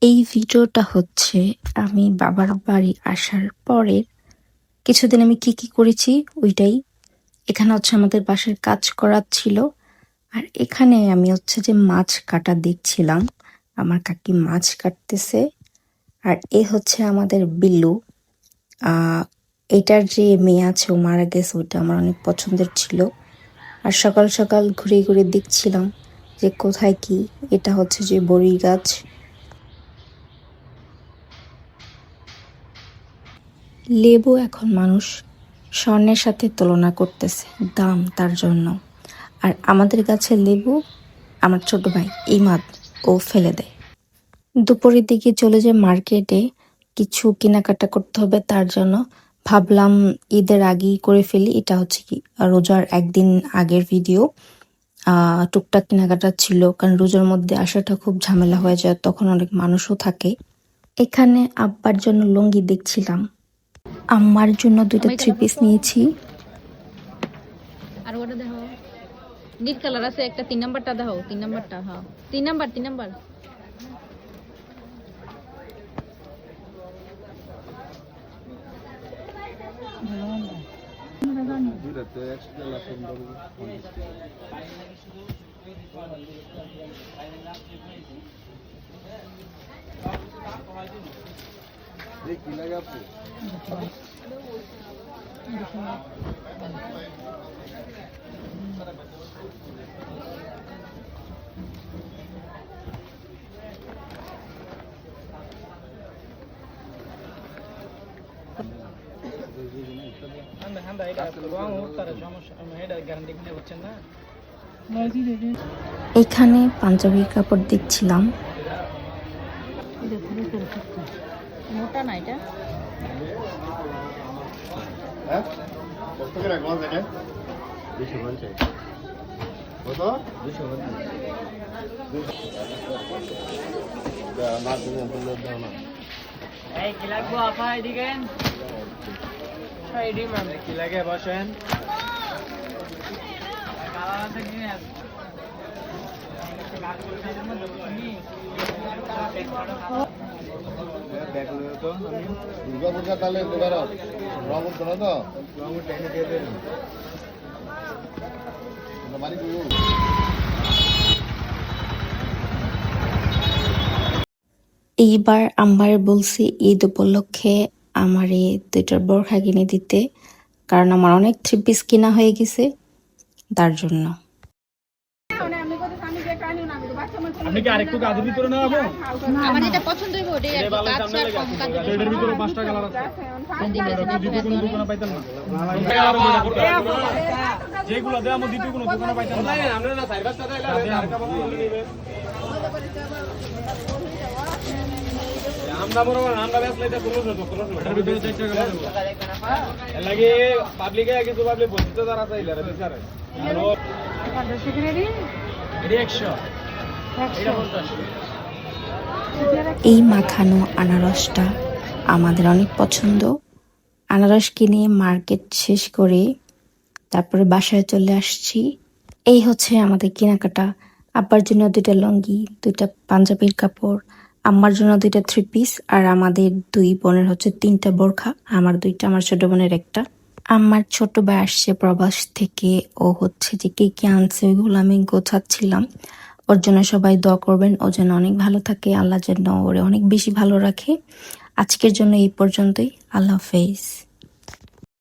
এই ভিডিওটা হচ্ছে আমি বাবার বাড়ি আসার পরের কিছুদিন আমি কি করেছি ওইটাই। এখানে হচ্ছে আমাদের বাসার কাজ করার ছিল, আর এখানে আমি হচ্ছে যে মাছ কাটা দেখছিলাম। আমার কাকি মাছ কাটতেছে, আর এ হচ্ছে আমাদের বিল্লু। এটার যে মেয়ে আছে ও মারা গেছে, ওইটা আমার অনেক পছন্দের ছিল। আর সকাল সকাল ঘুরে ঘুরে দেখছিলাম যে কোথায় কি। এটা হচ্ছে যে বড়ি গাছ। লেবু এখন মানুষ স্বর্ণের সাথে তুলনা করতেছে দাম তার জন্য। আর আমাদের গাছের লেবু আমার ছোট ভাই ইমাদ ও ফেলে দেয়। দুপুরের দিকে চলে যায় মার্কেটে, কিছু কেনাকাটা করতে হবে, তার জন্য ভাবলাম ঈদের আগেই করে ফেলি। এটা হচ্ছে কি রোজার একদিন আগের ভিডিও। টুকটাক কেনাকাটা ছিল, কারণ রোজার মধ্যে আসাটা খুব ঝামেলা হয়ে যায়, তখন অনেক মানুষও থাকে। এখানে আব্বার জন্য লুঙ্গি দেখছিলাম, আম্মার জন্য 2টা 3 পিস নিয়েছি। আর ওটা দেখো নীল কালার আছে একটা, 3 নাম্বারটা দেখো, 3 নাম্বারটা। হ্যাঁ 3 নাম্বার 3 নাম্বার। এখানে পাঞ্জাবির কাপড় দেখছিলাম। মোটা না এটা? কি লাগবো আপা এদিকে? কি লাগে বসেন। দুর্গাপূজা তাহলে রঙ উঠতো না তো বাড়ি এইবার আম্মার বলছি ঈদ উপলক্ষে আমারে 2টা বোরখা কিনে দিতে, কারণ আমার অনেক 3 পিস কিনা হয়ে গেছে তার জন্য। আপনি কি আরেকটু কাজের ভিতরে না হবে? আমার যেটা পছন্দ হইব ওটাই আর কি, কাজ আর কম কাজ। এটার ভিতরে 5টা কালার আছে। দ্বিতীয় কোনো দোকানে পাইতেন না। যেগুলো দেয় আমার দ্বিতীয় কোনো দোকানে পাইতেন না। আমরা না সাইবার সাথে আমরা বরাবর আমরা ব্যাস লাইতে কোনো এটার ভিতরে 4টা কালার আছে। লাগে পাবলিকে কিছু পাবলিক বলতে তারা চাইলে আর বিচার আর এডি 100 এটা 50। এই মাখানো আনারসটা আমাদের অনেক পছন্দ। আনারস কিনে মার্কেট শেষ করে তারপরে বাসায় চলে আসছি। এই হচ্ছে আমাদের কেনাকাটা। আব্বার জন্য 2টা লুঙ্গি, 2টা পাঞ্জাবির কাপড়, আম্মার জন্য 2টা 3 পিস, আর আমাদের 2 বোনের হচ্ছে 3টা বোরখা, আমার 2টা, আমার ছোট বোনের 1টা। আমার ছোট ভাই আসছে প্রবাস থেকে, ও হচ্ছে যে কি আনছে ওইগুলো আমি গোছাচ্ছিলাম। ওর জন্য সবাই দোয়া করবেন, ও যেন অনেক ভালো থাকে, আল্লাহ যেন ওরে অনেক বেশি ভালো রাখে। আজকের জন্য এই পর্যন্তই, আল্লাহ হাফেজ।